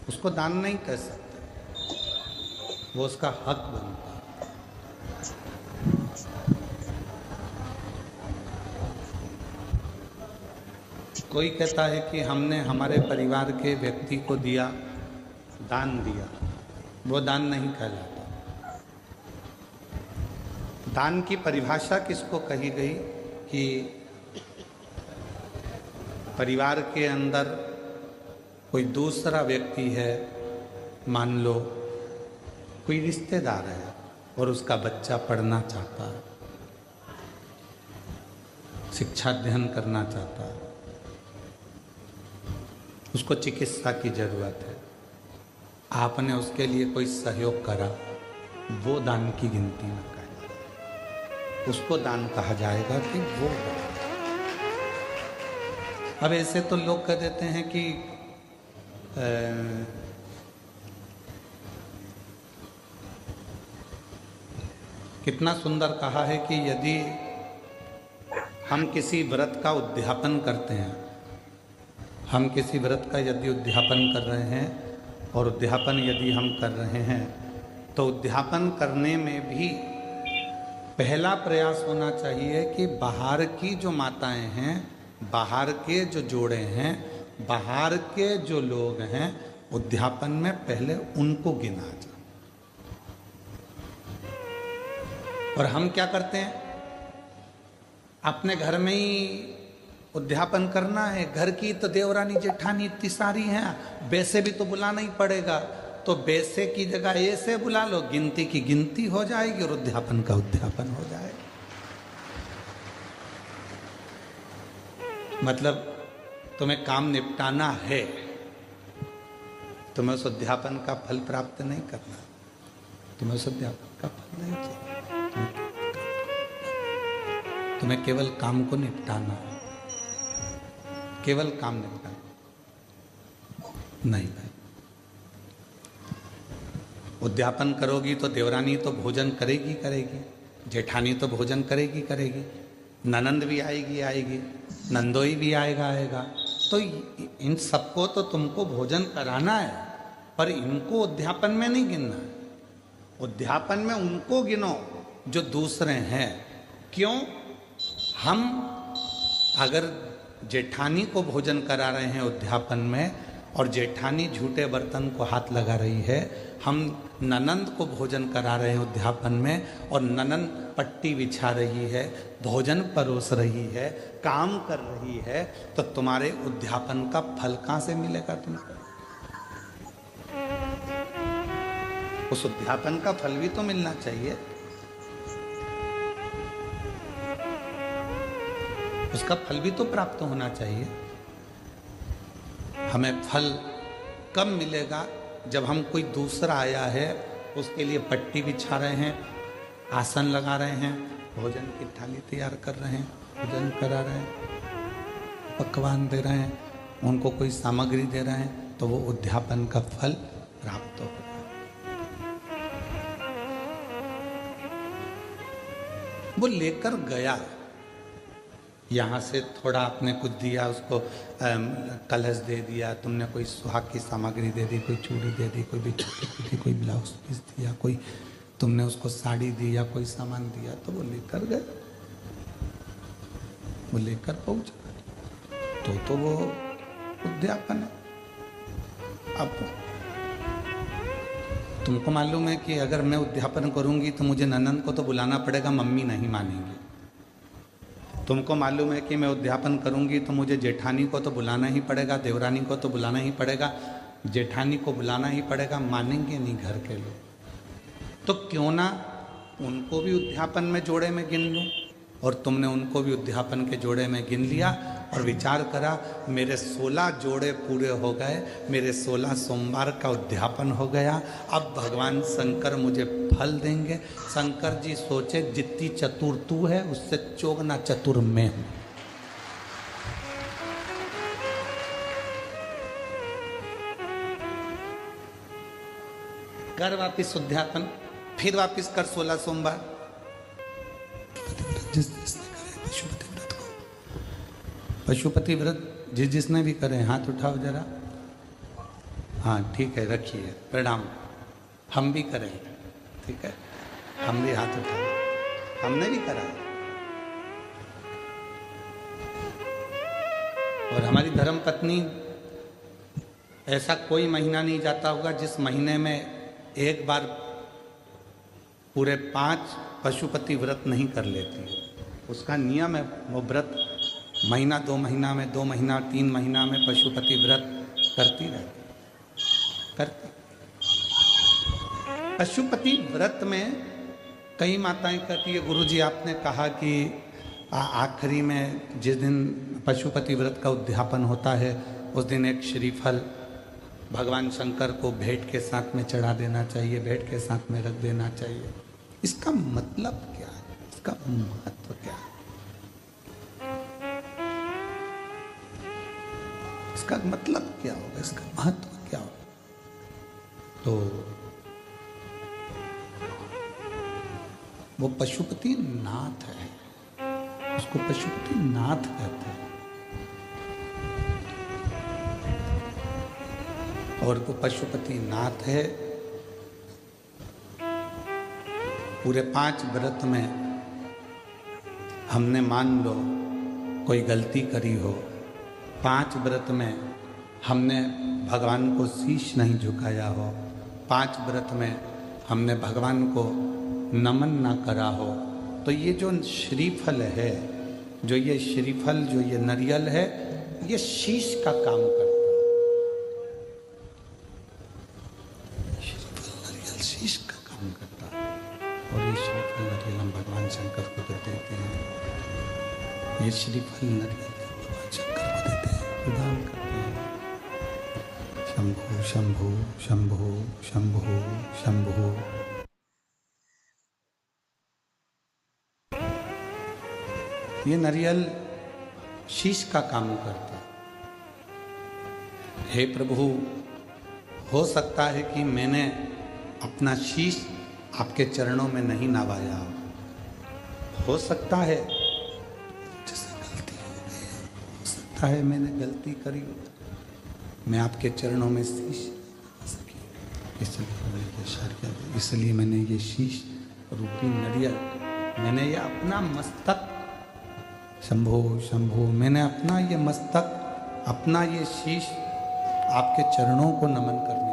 उसको दान नहीं कह सकते, वो उसका हक बनता है। कोई कहता है कि हमने हमारे परिवार के व्यक्ति को दिया, दान दिया, वो दान नहीं कहलाता। दान की परिभाषा किसको कही गई कि परिवार के अंदर कोई दूसरा व्यक्ति है, मान लो कोई रिश्तेदार है और उसका बच्चा पढ़ना चाहता है, शिक्षा अध्ययन करना चाहता है, उसको चिकित्सा की जरूरत है, आपने उसके लिए कोई सहयोग करा, वो दान की गिनती न करें, उसको दान कहा जाएगा कि वो दान। अब ऐसे तो लोग कह देते हैं कि कितना सुंदर कहा है कि यदि हम किसी व्रत का उद्यापन करते हैं, हम किसी व्रत का यदि उद्यापन कर रहे हैं और उद्यापन यदि हम कर रहे हैं तो उद्यापन करने में भी पहला प्रयास होना चाहिए कि बाहर की जो माताएं हैं, बाहर के जो जोड़े हैं, बाहर के जो लोग हैं, उद्यापन में पहले उनको गिना जाए। और हम क्या करते हैं, अपने घर में ही उद्यापन करना है, घर की तो देवरानी जेठानी इतनी सारी हैं, वैसे भी तो बुलाना ही पड़ेगा, तो वैसे की जगह ऐसे बुला लो, गिनती की गिनती हो जाएगी और उद्यापन का उद्यापन हो जाएगा। मतलब तुम्हें काम निपटाना है, तुम्हें उस उद्यापन का फल प्राप्त नहीं करना, तुम्हें उस उद्यापन का फल नहीं चाहिए, तुम्हें केवल काम को निपटाना है, केवल काम निपटाना नहीं भाई। उद्यापन करोगी तो देवरानी तो भोजन करेगी करेगी, जेठानी तो भोजन करेगी करेगी, ननंद भी आएगी आएगी, नंदोई भी आएगा आएगा, तो इन सबको तो तुमको भोजन कराना है, पर इनको उद्यापन में नहीं गिनना है। उद्यापन में उनको गिनो जो दूसरे हैं। क्यों? हम अगर जेठानी को भोजन करा रहे हैं उद्यापन में और जेठानी झूठे बर्तन को हाथ लगा रही है, हम ननंद को भोजन करा रहे हैं उद्यापन में और ननंद पट्टी बिछा रही है, भोजन परोस रही है, काम कर रही है, तो तुम्हारे उद्यापन का फल कहाँ से मिलेगा तुमको? उस उद्यापन का फल भी तो मिलना चाहिए, उसका फल भी तो प्राप्त होना चाहिए। हमें फल कब मिलेगा? जब हम कोई दूसरा आया है उसके लिए पट्टी बिछा रहे हैं, आसन लगा रहे हैं, भोजन की थाली तैयार कर रहे हैं, भोजन करा रहे हैं, पकवान दे रहे हैं, उनको कोई सामग्री दे रहे हैं, तो वो उद्यापन का फल प्राप्त हो रहा है। वो लेकर गया, यहाँ से थोड़ा आपने कुछ दिया, उसको कलश दे दिया, तुमने कोई सुहाग की सामग्री दे दी, कोई चूड़ी दे दी, कोई बिछुटी दी, कोई ब्लाउज पीस दिया, कोई तुमने उसको साड़ी दी या कोई सामान दिया, तो वो लेकर गए, वो लेकर पहुंच गए, तो वो उद्यापन है। अब तुमको मालूम है कि अगर मैं उद्यापन करूंगी तो मुझे ननंद को तो बुलाना पड़ेगा, मम्मी नहीं मानेंगी। तुमको मालूम है कि मैं उद्यापन करूंगी तो मुझे जेठानी को तो बुलाना ही पड़ेगा, देवरानी को तो बुलाना ही पड़ेगा, जेठानी को बुलाना ही पड़ेगा, मानेंगे नहीं घर के लोग। तो क्यों ना उनको भी उद्यापन में जोड़े में गिन लूं, और तुमने उनको भी उद्यापन के जोड़े में गिन लिया और विचार करा, मेरे 16 जोड़े पूरे हो गए, मेरे 16 सोमवार का उद्यापन हो गया, अब भगवान शंकर मुझे फल देंगे। शंकर जी सोचे, जितनी चतुर तू है उससे चौगना चतुर मैं हूं। कर वापिस उद्यापन, फिर वापिस कर 16 सोमवार। जिस जिसने करे पशुपति व्रत को, पशुपति व्रत जिस जिसने भी करे, हाथ उठाओ जरा, हाँ ठीक है, रखिए, प्रणाम। हम भी करें, ठीक है, हम भी हाथ उठाएं, हमने भी करा। और हमारी धर्म पत्नी, ऐसा कोई महीना नहीं जाता होगा जिस महीने में एक बार पूरे 5 पशुपति व्रत नहीं कर लेती। उसका नियम है, वो व्रत महीना 2 महीना में, 2 महीना 3 महीना में पशुपति व्रत करती रहती, करती। पशुपति व्रत में कई माताएं कहती है, गुरुजी आपने कहा कि आखिरी में जिस दिन पशुपति व्रत का उद्यापन होता है उस दिन एक श्रीफल भगवान शंकर को भेंट के साथ में चढ़ा देना चाहिए, भेंट के साथ में रख देना चाहिए। इसका मतलब क्या है, इसका महत्व क्या है, इसका मतलब क्या होगा, इसका महत्व क्या होगा? तो वो पशुपति नाथ है, उसको पशुपति नाथ कहते हैं। और वो पशुपति नाथ है। पूरे 5 व्रत में हमने मान लो कोई गलती करी हो, 5 व्रत में हमने भगवान को शीश नहीं झुकाया हो, 5 व्रत में हमने भगवान को नमन ना करा हो, तो ये जो श्रीफल है, जो ये श्रीफल, जो ये नारियल है, ये शीश का काम करता है। श्रीफल नारियल शीश का काम करता है। और ये श्रीफल नारियल हम भगवान शंकर को देते हैं। ये श्रीफल नारियल भगवान शंकर को देते हैं, प्रदान करते हैं। शंभो शंभो शंभो शंभो शंभो। ये नारियल शीश का काम करता है। हे प्रभु, हो सकता है कि मैंने अपना शीश आपके चरणों में नहीं नवाया हो सकता है जैसे गलती हो गई, हो सकता है मैंने गलती करी हो, मैं आपके चरणों में शीश नवा सकी, इसलिए मैंने ये शीश रूपी नारियल, मैंने ये अपना मस्तक, शंभो शंभो, मैंने अपना ये मस्तक, अपना ये शीश आपके चरणों को नमन करने